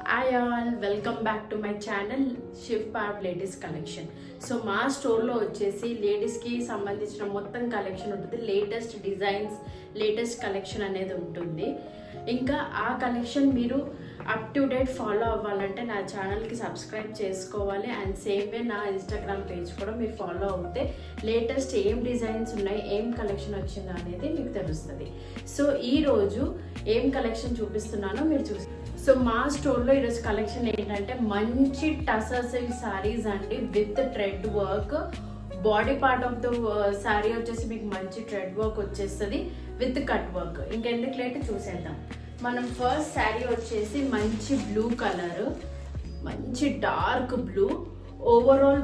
Hi all, welcome back to my channel Shiv part ladies collection. So మా స్టోర్లో వచ్చేసి లేడీస్కి సంబంధించిన మొత్తం కలెక్షన్ ఉంటుంది. లేటెస్ట్ డిజైన్స్, లేటెస్ట్ కలెక్షన్ అనేది ఉంటుంది. ఇంకా ఆ కలెక్షన్ మీరు అప్ టు డేట్ ఫాలో అవ్వాలంటే నా ఛానల్కి సబ్స్క్రైబ్ చేసుకోవాలి. అండ్ సేమ్ వే నా ఇన్స్టాగ్రామ్ పేజ్ కూడా మీరు ఫాలో అవుతే లేటెస్ట్ ఏం డిజైన్స్ ఉన్నాయి, ఏం కలెక్షన్ వచ్చిందో అనేది మీకు తెలుస్తుంది. సో ఈరోజు ఏం కలెక్షన్ చూపిస్తున్నానో మీరు చూసి. సో మా స్టోర్లో ఈరోజు కలెక్షన్ ఏంటంటే మంచి టసర్ సిల్క్ శారీస్ అండి, with thread work. Body part of the sari వచ్చేసి మీకు మంచి థ్రెడ్ వర్క్ వచ్చేస్తుంది విత్ కట్ వర్క్. ఇంకెందుకు లేట్ చూసేద్దాం. మనం ఫస్ట్ శారీ వచ్చేసి మంచి బ్లూ కలర్, మంచి dark blue. Overall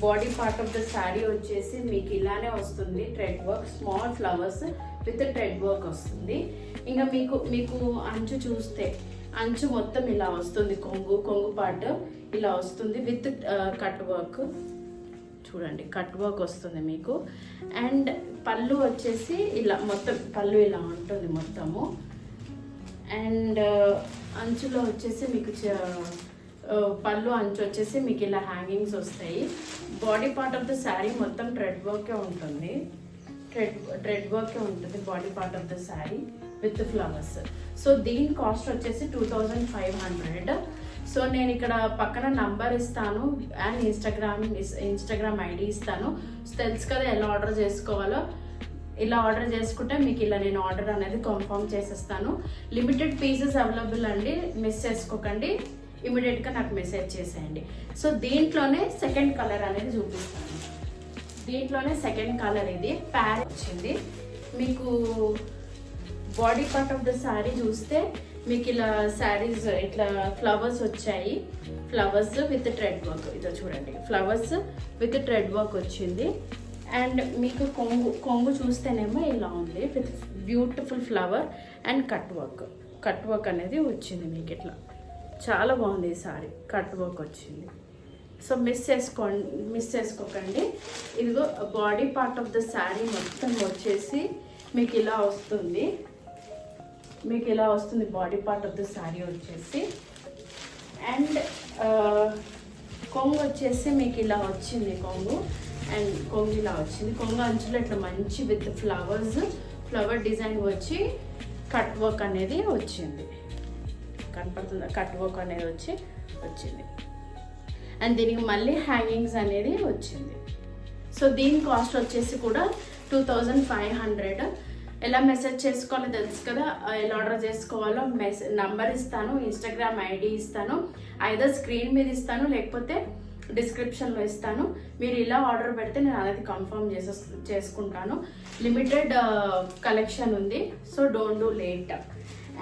body part of the sari వచ్చేసి మీకు ఇలానే వస్తుంది, thread work, small flowers with thread work వస్తుంది. ఇంకా మీకు అంచు చూస్తే అంచు మొత్తం ఇలా వస్తుంది, కొంగు పార్ట్ ఇలా వస్తుంది విత్ కట్ వర్క్. చూడండి, కట్ వర్క్ వస్తుంది మీకు. అండ్ పళ్ళు వచ్చేసి ఇలా మొత్తం పళ్ళు ఇలా ఉంటుంది మొత్తము. అండ్ అంచులో వచ్చేసి మీకు పళ్ళు అంచు వచ్చేసి మీకు ఇలా హ్యాంగింగ్స్ వస్తాయి. Body part of the sari మొత్తం థ్రెడ్ వర్కే ఉంటుంది, థ్రెడ్ వర్కే ఉంటుంది body part of the sari with flowers. So దీని కాస్ట్ వచ్చేసి 2500. సో నేను ఇక్కడ పక్కన నంబర్ ఇస్తాను అండ్ ఇన్స్టాగ్రామ్ ఐడి ఇస్తాను. తెలుసు కదా ఎలా ఆర్డర్ చేసుకోవాలో. ఇలా ఆర్డర్ చేసుకుంటే మీకు ఇలా నేను ఆర్డర్ అనేది కన్ఫర్మ్ చేసేస్తాను. లిమిటెడ్ పీసెస్ అవైలబుల్ అండి, మిస్ చేసుకోకండి. ఇమీడియట్గా నాకు మెసేజ్ చేసేయండి. సో దీంట్లోనే సెకండ్ కలర్ అనేది చూపిస్తాను. దీంట్లోనే సెకండ్ కలర్ ఇది ప్యారెట్ వచ్చింది. మీకు body part of the sari చూస్తే మీకు ఇలా శారీస్ ఇట్లా ఫ్లవర్స్ వచ్చాయి, ఫ్లవర్స్ విత్ థ్రెడ్ వర్క్. ఇదో చూడండి, ఫ్లవర్స్ విత్ థ్రెడ్ వర్క్ వచ్చింది. అండ్ మీకు కొంగు చూస్తేనేమో ఇలా ఉంది with beautiful flower and cut work అనేది వచ్చింది మీకు. ఇట్లా చాలా బాగుంది ఈ సారీ, కట్ వర్క్ వచ్చింది. సో మిస్ చేసుకోకండి. ఇదిగో body part of the sari మొత్తం వచ్చేసి మీకు ఇలా వస్తుంది, body part of the sari వచ్చేసి. అండ్ కొంగు వచ్చేసి మీకు ఇలా వచ్చింది, కొంగు ఇలా వచ్చింది. కొంగు అంచులో ఇట్లా మంచి విత్ ఫ్లవర్ డిజైన్ వచ్చి కట్ వర్క్ అనేది వచ్చింది. కనపడుతుందా? కట్ వర్క్ అనేది వచ్చింది. అండ్ దీనికి మళ్ళీ హ్యాంగింగ్స్ అనేది వచ్చింది. సో దీని కాస్ట్ వచ్చేసి కూడా 2500. ఎలా మెసేజ్ చేసుకోవాలో తెలుసు కదా, ఎలా ఆర్డర్ చేసుకోవాలో నంబర్ ఇస్తాను, ఇన్స్టాగ్రామ్ ఐడి ఇస్తాను, ఐదర్ స్క్రీన్ మీద ఇస్తాను లేకపోతే డిస్క్రిప్షన్లో ఇస్తాను. మీరు ఇలా ఆర్డర్ పెడితే నేను అనేది కన్ఫర్మ్ చేసుకుంటాను. లిమిటెడ్ కలెక్షన్ ఉంది, so don't do late.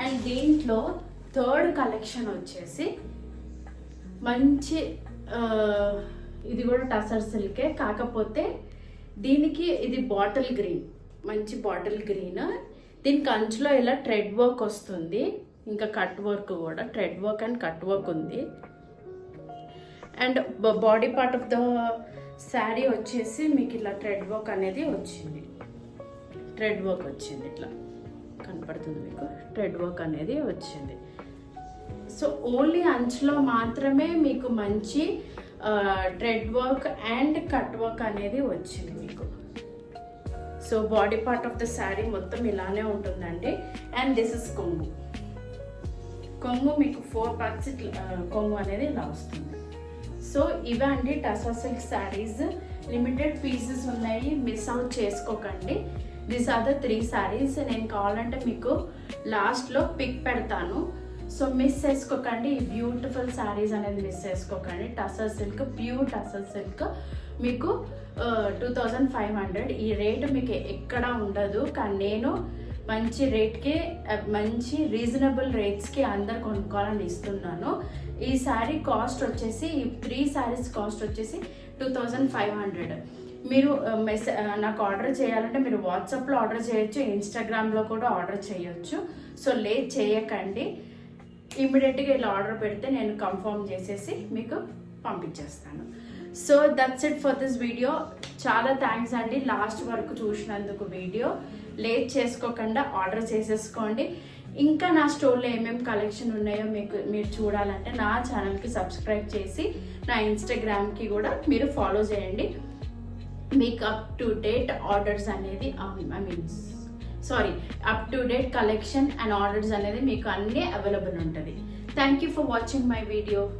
And దీంట్లో థర్డ్ కలెక్షన్ వచ్చేసి మంచి ఇది కూడా టసర్ సిల్కే, కాకపోతే దీనికి ఇది బాటిల్ గ్రీన్, మంచి బాటిల్ గ్రీన్. దీనికి అంచులో ఇలా థ్రెడ్ వర్క్ వస్తుంది, ఇంకా కట్ వర్క్ కూడా, thread work and cut work ఉంది. And body part of the sari వచ్చేసి మీకు ఇలా థ్రెడ్ వర్క్ అనేది వచ్చింది, ఇట్లా కనపడుతుంది మీకు, థ్రెడ్ వర్క్ అనేది వచ్చింది. సో ఓన్లీ అంచులో మాత్రమే మీకు మంచి thread work and cut work అనేది వచ్చింది మీకు. So body part of the sari మొత్తం ఇలానే ఉంటుందండి. అండ్ దిస్ ఇస్ కొంగు మీకు 4 parts కొంగు అనేది ఇలా వస్తుంది. సో ఇవే అండి tussar silk saris. Limited pieces ఉన్నాయి, మిస్ అవుట్ చేసుకోకండి. These are the 3 saris. నేను కావాలంటే మీకు లాస్ట్లో పిక్ పెడతాను. సో మిస్ చేసుకోకండి, ఈ బ్యూటిఫుల్ శారీస్ అనేది మిస్ చేసుకోకండి. Tussar silk, pure tussar silk మీకు 2500. ఈ రేటు మీకు ఎక్కడా ఉండదు, కానీ నేను మంచి రేట్కి, మంచి రీజనబుల్ రేట్స్కి అందరు కొనుక్కోవాలని ఇస్తున్నాను. ఈ శారీ కాస్ట్ వచ్చేసి, ఈ 3 శారీస్ కాస్ట్ వచ్చేసి 2500. మీరు నాకు ఆర్డర్ చేయాలంటే మీరు వాట్సాప్లో ఆర్డర్ చేయొచ్చు, ఇన్స్టాగ్రామ్లో కూడా ఆర్డర్ చేయొచ్చు. సో లేట్ చేయకండి, ఇమీడియట్గా ఇలా ఆర్డర్ పెడితే నేను కన్ఫర్మ్ చేసేసి మీకు పంపించేస్తాను. So that's it for this video. చాలా థ్యాంక్స్ అండి లాస్ట్ వరకు చూసినందుకు. వీడియో లేట్ చేసుకోకుండా ఆర్డర్ చేసేసుకోండి. ఇంకా నా స్టోర్లో ఏమేమి కలెక్షన్ ఉన్నాయో మీరు చూడాలంటే నా ఛానల్కి సబ్స్క్రైబ్ చేసి నా ఇన్స్టాగ్రామ్కి కూడా మీరు ఫాలో చేయండి. మీకు అప్ టు డేట్ ఆర్డర్స్ అనేది up to date collection and orders అనేది మీకు అన్నీ అవైలబుల్ ఉంటుంది. Thank you for watching my video.